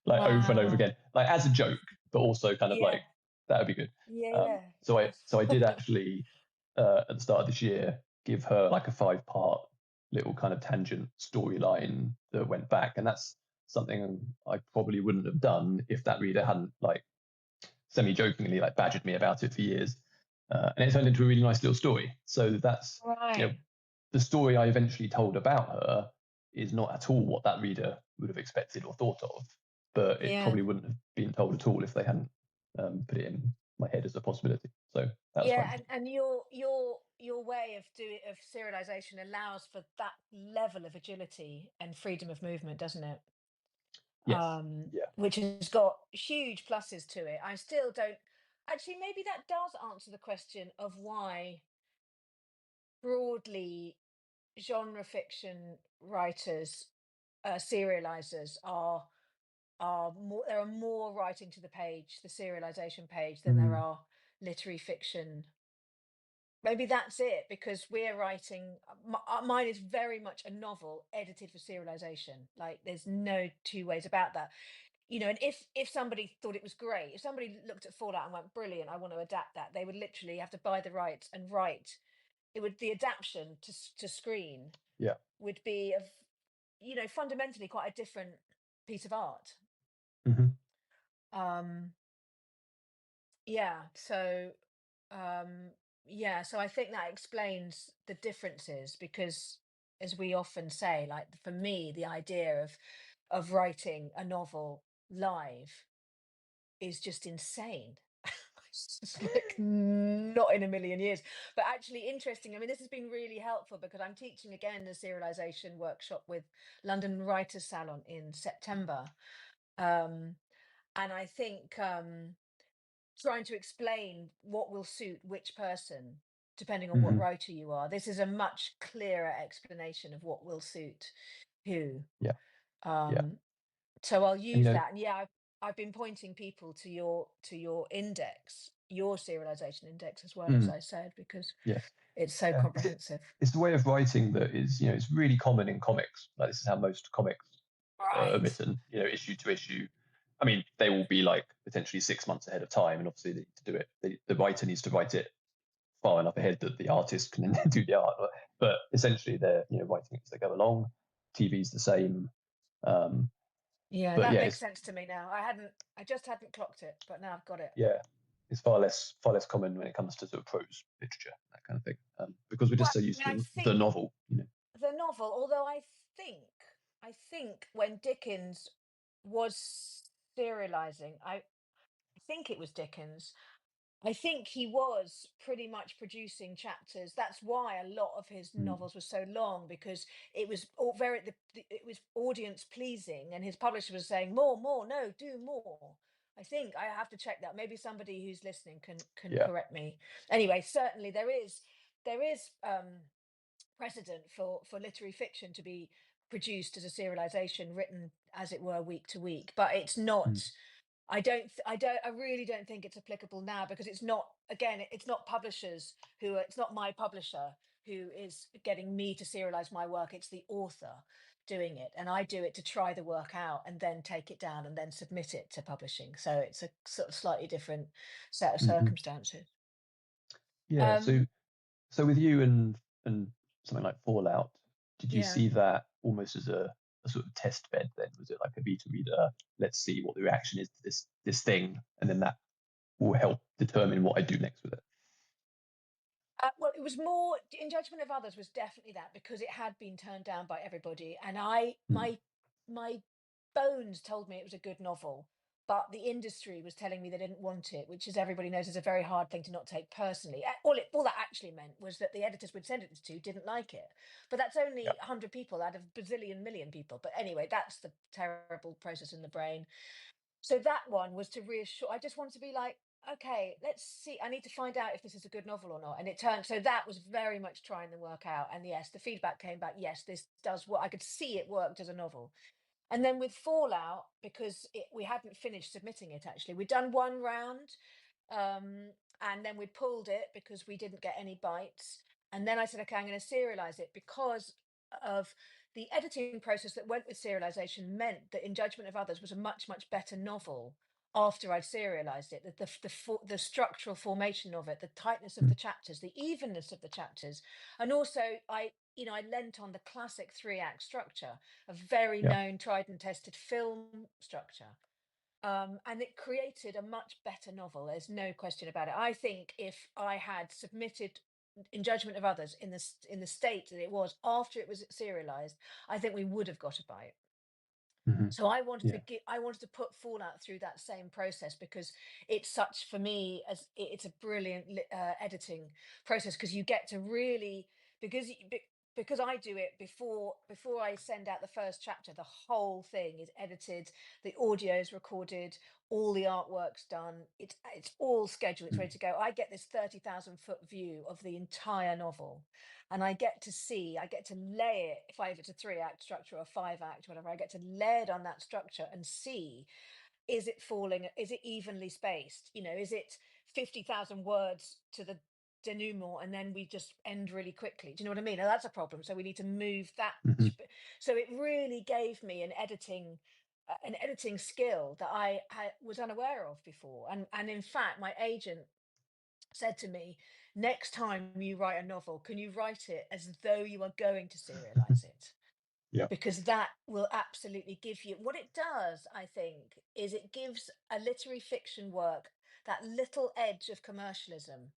Like over and over Wow. again, like as a joke, but also kind of Yeah. like that would be good. Yeah. Yeah. So I Gosh. so I did actually at the start of this year give her like a 5-part little kind of tangent storyline that went back, and that's something I probably wouldn't have done if that reader hadn't like semi-jokingly like badgered me about it for years, and it turned into a really nice little story. So that's you know Right. the story I eventually told about her is not at all what that reader would have expected or thought of, but it Yeah. probably wouldn't have been told at all if they hadn't put it in my head as a possibility. So that was Yeah, fun. and your way of serialization allows for that level of agility and freedom of movement, doesn't it? Yes. Yeah. Which has got huge pluses to it. I still don't actually, maybe that does answer the question of why broadly genre fiction writers, serializers are more, there are more writing to the page, the serialization page, than there Mm, are literary fiction. Maybe that's it, because we're writing. Mine is very much a novel edited for serialization. Like there's no two ways about that. And if somebody thought it was great, if somebody looked at Fallout and went, brilliant, I want to adapt that, they would literally have to buy the rights and write. It would, the adaptation to screen yeah. would be of fundamentally quite a different piece of art. Hmm. Um, yeah. Um, so I think that explains the differences because, as we often say, like for me, the idea of writing a novel live is just insane. It's just like not in a million years. But actually interesting. I mean, this has been really helpful because I'm teaching again a serialization workshop with London Writers Salon in September. Um, and I think trying to explain what will suit which person, depending on what Hmm. writer you are. This is a much clearer explanation of what will suit who. Yeah, yeah, Um, so I'll and use that. And yeah, I've been pointing people to your index, your serialization index as well, as mm, I said, because yes, it's so yeah, because comprehensive. it's the way of writing that is, it's really common in comics. Like this is how most comics are Right. written, issue to issue. I mean, they will be like potentially 6 months ahead of time, and obviously they need to do it. The writer needs to write it far enough ahead that the artist can do the art. But essentially, they're writing it as they go along. TV's the same. Um, Yeah, but that yeah, makes sense to me now. I just hadn't clocked it, but now I've got it. yeah, it's far less common when it comes to sort of prose literature, that kind of thing, because we're Well, just so I used mean, I to the think novel. the novel, although think I think when Dickens was serializing, I think it was Dickens. I think he was pretty much producing chapters. That's why a lot of his Mm, novels were so long because it was all very it was audience pleasing, and his publisher was saying more, more, no, do more. I think I have to check that. Maybe somebody who's listening can yeah. correct me. Anyway, certainly there is precedent for literary fiction to be produced as a serialization, written as it were week to week, but it's Mm, not. I really don't think it's applicable now because it's not, again, it's not publishers it's not my publisher who is getting me to serialize my work. It's the author doing it. And I do it to try the work out and then take it down and then submit it to publishing. So it's a sort of slightly different set of hmm. circumstances. Yeah. Um, So with you and something like Fallout, did you yeah. see that almost as a sort of test bed then? Was it like a beta reader? Let's see what the reaction is to this thing, and then that will help determine what I do next with it. Well, it was more in judgment of others was definitely that because it had been turned down by everybody, and Mm, my bones told me it was a good novel, but the industry was telling me they didn't want it, which, as everybody knows, is a very hard thing to not take personally. All that actually meant was that the editors would send it to didn't like it, but that's yeah. only 100 people out of bazillion million people. But anyway, that's the terrible process in the brain. So that one was to reassure. I just wanted to be like, okay, let's see. I need to find out if this is a good novel or not. And it turned, so that was very much trying the work out. And yes, the feedback came back. Yes, this does work. I could see it worked as a novel. And then with Fallout, because we hadn't finished submitting it, actually, we'd done one round, um, and then we pulled it because we didn't get any bites. And then I said, okay, I'm going to serialize it because of the editing process that went with serialization meant that In Judgment of Others was a much, much better novel after I'd serialized it. The structural formation of it, the tightness of Mm, the chapters, the evenness of the chapters. And also, I lent on the classic 3-act structure, a very yeah. known, tried and tested film structure. And it created a much better novel. There's no question about it. I think if I had submitted In Judgment of Others in the state that it was after it was serialized, I think we would have got a bite. Hmm. So Yeah. I wanted to put Fallout through that same process because it's such, for me, it's a brilliant editing process because you get to really, because I do it before I send out the first chapter. The whole thing is edited, the audio is recorded, all the artwork's done. It's all scheduled, it's Mm, ready to go. I get this 30,000 foot view of the entire novel, and I get to lay it. If it's a 3-act structure or a 5-act, whatever, I get to lay it on that structure and see, is it falling, is it evenly spaced, is it 50,000 words to the denouement and then we just end really quickly. Do you know what I mean? Now that's a problem, so we need to move that. hmm. So it really gave me an editing skill that I was unaware of before. And in fact, my agent said to me, next time you write a novel, can you write it as though you are going to serialize it? Yeah. because that will absolutely give you what it does. I think is it gives a literary fiction work that little edge of commercialism,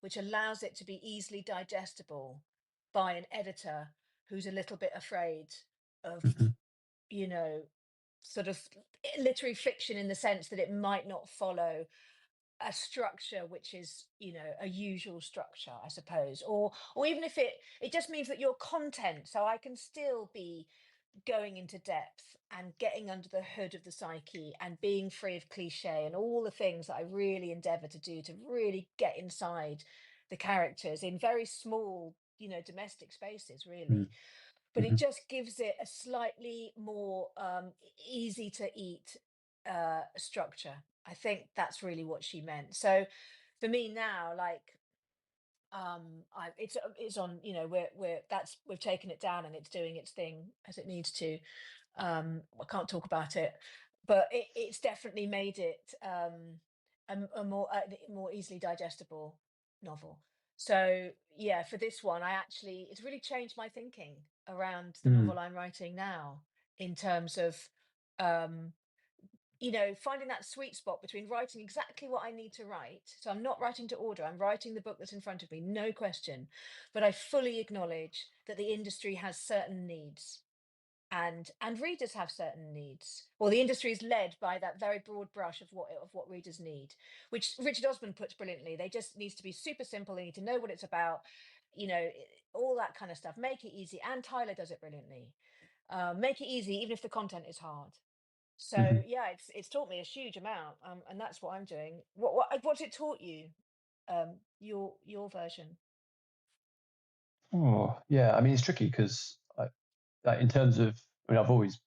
which allows it to be easily digestible by an editor who's a little bit afraid of, Hmm. you know, sort of literary fiction in the sense that it might not follow a structure which is, a usual structure, I suppose. Or even if it just means that your content, so I can still be going into depth and getting under the hood of the psyche and being free of cliche and all the things that I really endeavor to do to really get inside the characters in very small, domestic spaces, really. But it Hmm. just gives it a slightly more easy to eat structure. I think that's really what she meant. So for me now, like, it's on, we've taken it down and it's doing its thing as it needs to. I can't talk about it, but it's definitely made it a more easily digestible novel. So yeah, for this one, it's really changed my thinking around the Mm. novel I'm writing now, in terms of um, finding that sweet spot between writing exactly what I need to write. So I'm not writing to order, I'm writing the book that's in front of me, no question. But I fully acknowledge that the industry has certain needs, and readers have certain needs. Well, the industry is led by that very broad brush of what readers need, which Richard Osman puts brilliantly. They just needs to be super simple. They need to know what it's about, all that kind of stuff. Make it easy. And Tyler does it brilliantly. Make it easy, even if the content is hard. So Hmm. yeah, it's taught me a huge amount, and that's what I'm doing. What's it taught you? Your version. Oh, yeah. I mean, it's tricky because like in terms of, I mean, I've always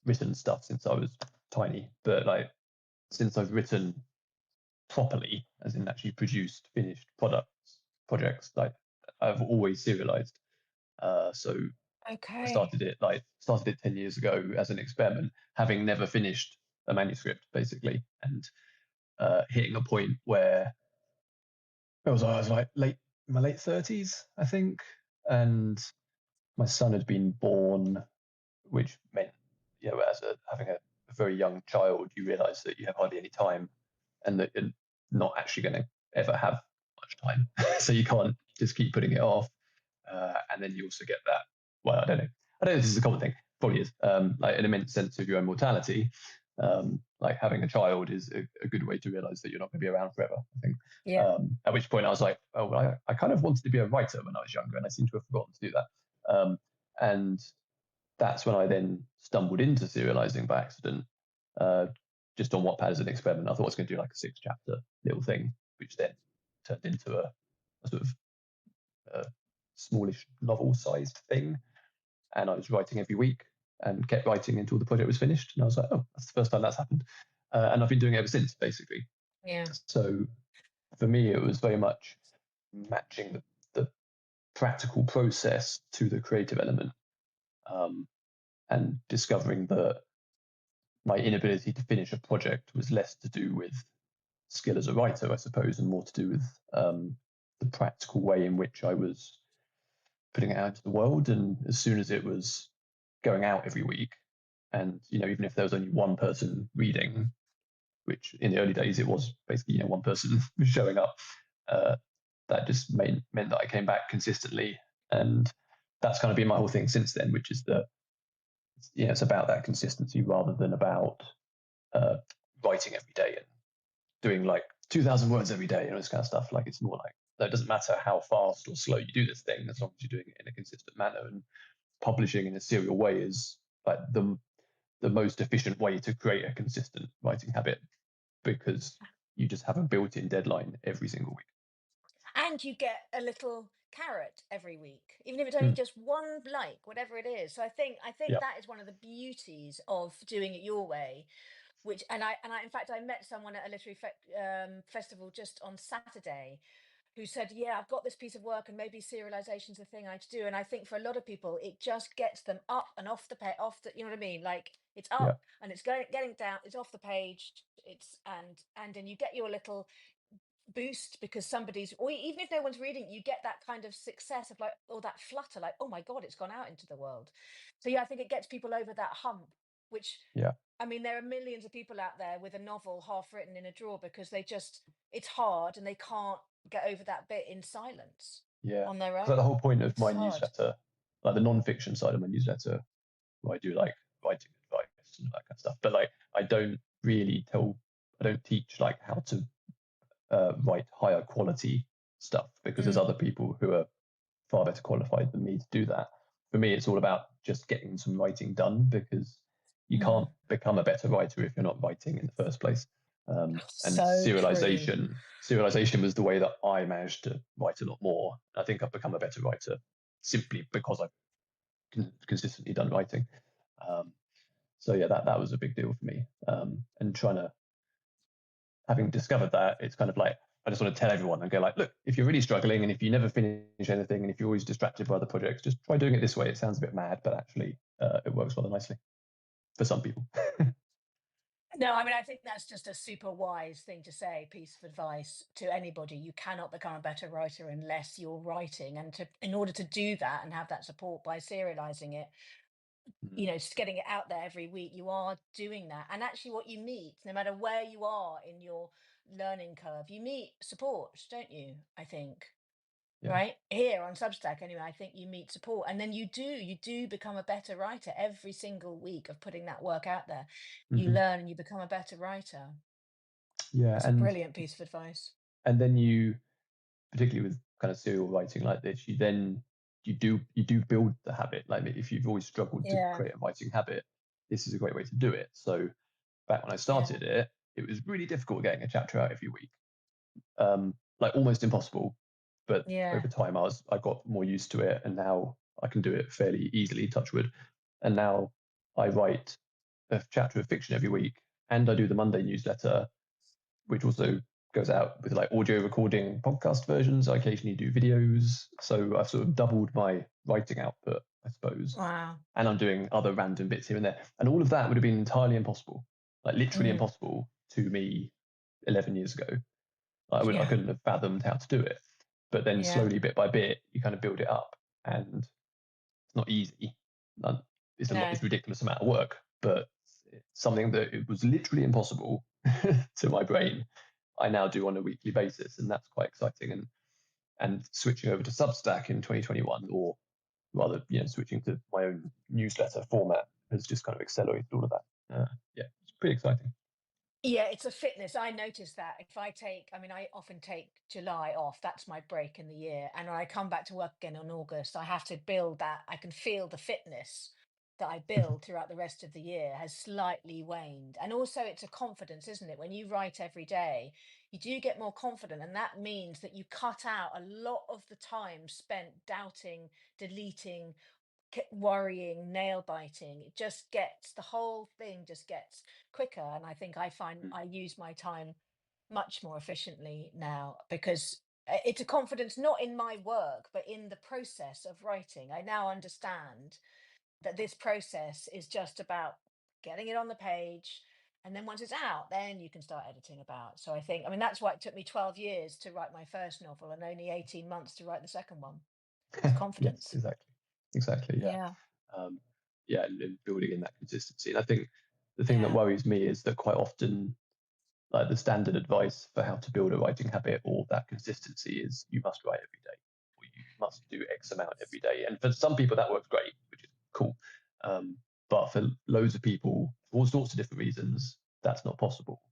written stuff since I was tiny, but like since I've written properly, as in actually produced finished projects, like I've always serialized. So I Okay. started it 10 years ago as an experiment, having never finished a manuscript basically, and hitting a point where I was like my late 30s, I think, and my son had been born, which meant, as having a very young child, you realise that you have hardly any time, and that you're not actually going to ever have much time. So you can't just keep putting it off. And then you also get that. Well, I don't know. I don't know if this is a common thing. Probably is. Like an immense sense of your own mortality. Like having a child is a good way to realize that you're not going to be around forever, I think. Yeah. At which point I was like, oh, well, I kind of wanted to be a writer when I was younger, and I seem to have forgotten to do that. And that's when I then stumbled into serializing by accident, uh, just on Wattpad as an experiment. I thought I was going to do like a 6 chapter little thing, which then turned into a sort of smallish novel sized thing. And I was writing every week and kept writing until the project was finished. And I was like, oh, that's the first time that's happened. And I've been doing it ever since, basically. Yeah. So for me, it was very much matching the practical process to the creative element, um, and discovering that my inability to finish a project was less to do with skill as a writer, I suppose, and more to do with the practical way in which I was putting it out into the world. And as soon as it was going out every week, and even if there was only one person reading, which in the early days it was basically one person showing up, uh, that just meant that I came back consistently. And that's kind of been my whole thing since then, which is that it's about that consistency rather than about uh, writing every day and doing like 2,000 words every day and all this kind of stuff. Like it's more like it doesn't matter how fast or slow you do this thing, as long as you're doing it in a consistent manner. And publishing in a serial way is like the most efficient way to create a consistent writing habit, because you just have a built-in deadline every single week. And you get a little carrot every week, even if it's only Mm. just one like, whatever it is. So I think Yeah, that is one of the beauties of doing it your way. Which and I in fact I met someone at a literary festival just on Saturday who said, yeah, I've got this piece of work and maybe serialization's the thing I to do. And I think for a lot of people, it just gets them up and off the page, off the, you know what I mean? Like it's yeah. up and it's getting down, it's off the page, it's and then you get your little boost because somebody's, or even if no one's reading, you get that kind of success of like, or that flutter, like, oh my God, it's gone out into the world. So yeah, I think it gets people over that hump, which, Yeah. I mean, there are millions of people out there with a novel half written in a drawer because they just, it's hard and they can't get over that bit in silence Yeah. on their Because the own. whole point of It's my hard. newsletter, like the non-fiction side of my newsletter, where I do like writing advice and that kind of stuff, but like I don't really tell, I don't teach like how to write higher quality stuff because there's other Mm, people who are far better qualified than me to do that. For me, it's all about just getting some writing done because you can't mm. become a better writer if you're not writing in the first place. And So true. serialization was the way that I managed to write a lot more. I think I've become a better writer simply because I've consistently done writing. Um, so yeah, that was a big deal for me. And trying to, having discovered that, it's kind of like I just want to tell everyone and go like, look, if you're really struggling and if you never finish anything and if you're always distracted by other projects, just try doing it this way. It sounds a bit mad, but actually, it works rather nicely for some people. No, I mean, I think that's just a super wise thing to say, piece of advice to anybody. You cannot become a better writer unless you're writing. And to, in order to do that and have that support by serializing it, Mm, just getting it out there every week, you are doing that. And actually, what you meet, no matter where you are in your learning curve, you meet support, don't you? I think, yeah. right? Here on Substack, anyway, I think you meet support. And then you do become a better writer every single week of putting that work out there. You Hmm. learn and you become a better writer. Yeah. That's a brilliant piece of advice. And then you, particularly with kind of serial writing like this, you do build the habit. Like if you've always struggled to Yeah, create a writing habit, this is a great way to do it. So back when I yeah, started it, it was really difficult getting a chapter out every week, like almost impossible. But yeah. over time, I got more used to it, and now I can do it fairly easily. Touch wood. And now I write a chapter of fiction every week, and I do the Monday newsletter, which also goes out with like audio recording podcast versions. I occasionally do videos. So I've sort of doubled my writing output, I suppose. Wow. And I'm doing other random bits here and there. And all of that would have been entirely impossible, like literally Mm, impossible to me 11 years ago. I yeah, couldn't have fathomed how to do it. But then yeah. slowly, bit by bit, you kind of build it up. And it's not easy. It's No, a ridiculous amount of work, but it's something that it was literally impossible to my brain. I now do on a weekly basis, and that's quite exciting. And switching over to Substack in 2021, or rather, switching to my own newsletter format has just kind of accelerated all of that. Yeah, it's pretty exciting. yeah, it's a fitness. I notice that if I take, I mean, I often take July off. That's my break in the year. And when I come back to work again in August, I have to build that. I can feel the fitness that I build throughout the rest of the year has slightly waned. And also, it's a confidence, isn't it? When you write every day, you do get more confident. And that means that you cut out a lot of the time spent doubting, deleting, worrying, nail biting. It just gets, the whole thing just gets quicker. And I think I find I use my time much more efficiently now because it's a confidence not in my work, but in the process of writing. I now understand that this process is just about getting it on the page. And then once it's out, then you can start editing about. So I think, I mean, that's why it took me 12 years to write my first novel and only 18 months to write the second one. It's Yes, confidence. exactly, yeah. Yeah. um, yeah, and building in that consistency. And I think the thing that Yeah. worries me is that quite often, like the standard advice for how to build a writing habit or that consistency is you must write every day, or you must do X amount every day. And for some people that works great, which is cool. Um, but for loads of people, for all sorts of different reasons, that's not possible.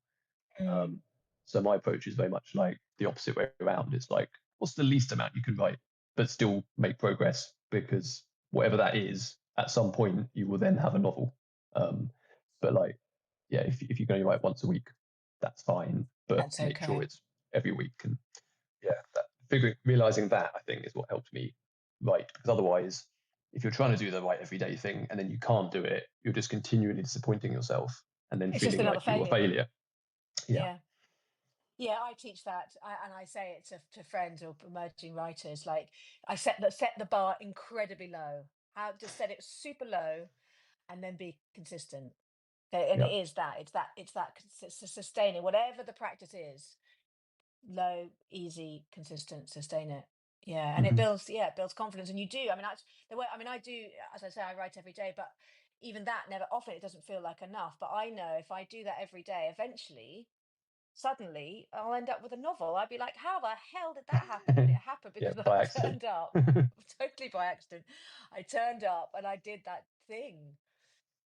Mm. Um, so my approach is very much like the opposite way around. It's like, what's the least amount you can write, but still make progress? Because whatever that is, at some point you will then have a novel. Um, but like, yeah, if you can only write once a week, that's fine. But That's make sure okay. it's every week. And yeah, realizing that I think is what helped me write. Because otherwise, if you're trying to do the right everyday thing and then you can't do it, you're just continually disappointing yourself and then It's just feeling another like you're a failure. failure. Yeah. Yeah. Yeah, I teach that, and I say it to friends or emerging writers. Like I set the bar incredibly low. How just set it super low, and then be consistent. And Yeah. it is that it's sustaining whatever the practice is. low, easy, consistent, sustain it. Yeah, and Hmm. it builds confidence. And you do. I mean, that's the way. I mean, I do. As I say, I write every day, but even that never often it doesn't feel like enough. But I know if I do that every day, eventually, suddenly, I'll end up with a novel. I'd be like, how the hell did that happen? And it happened Yeah, because by I accident. turned up, totally by accident. I turned up and I did that thing.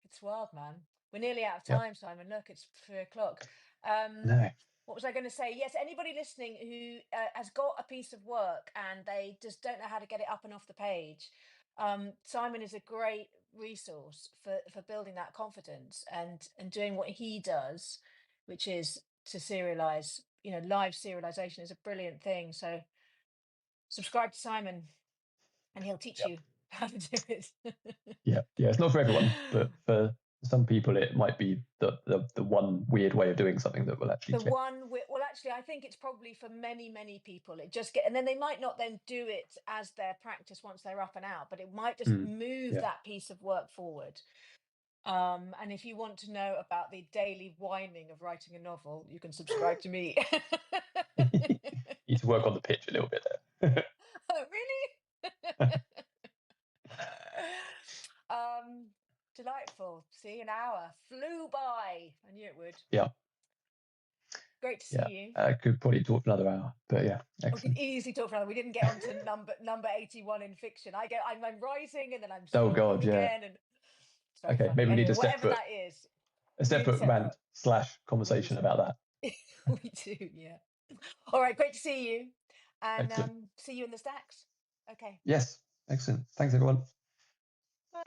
It's wild, man. We're nearly out of Yeah. time, Simon. Look, it's 3 o'clock. Um, No. what was I going to say? Yes, anybody listening who has got a piece of work and they just don't know how to get it up and off the page, Simon is a great resource for building that confidence and doing what he does, which is to serialize. You know, live serialization is a brilliant thing. So subscribe to Simon, and he'll teach Yeah. you how to do it. Yeah. Yeah. It's not for everyone, but for some people, it might be the one weird way of doing something that will actually The click. one well, actually, I think it's probably for many people. It just and then they might not then do it as their practice once they're up and out, but it might just Mm. move Yeah. that piece of work forward. And if you want to know about the daily whining of writing a novel, you can subscribe to me. You need to work on the pitch a little bit there. Oh, really? um, Delightful. See, an hour flew by. I knew it would. Yeah. Great to see Yeah. you. I could probably talk for another hour, but yeah, We could excellent. easily talk for another. We didn't get on to number 81 in fiction. I'm rising and then I'm Oh speaking God, yeah. again, and it's very Okay, funny. maybe we need Anyway, whatever that is, a we need separate rant separate. slash We need conversation about separate. that. We do, yeah. All right, great to see you, and Excellent. see you in the stacks. Okay, Yes, excellent. Thanks everyone. bye.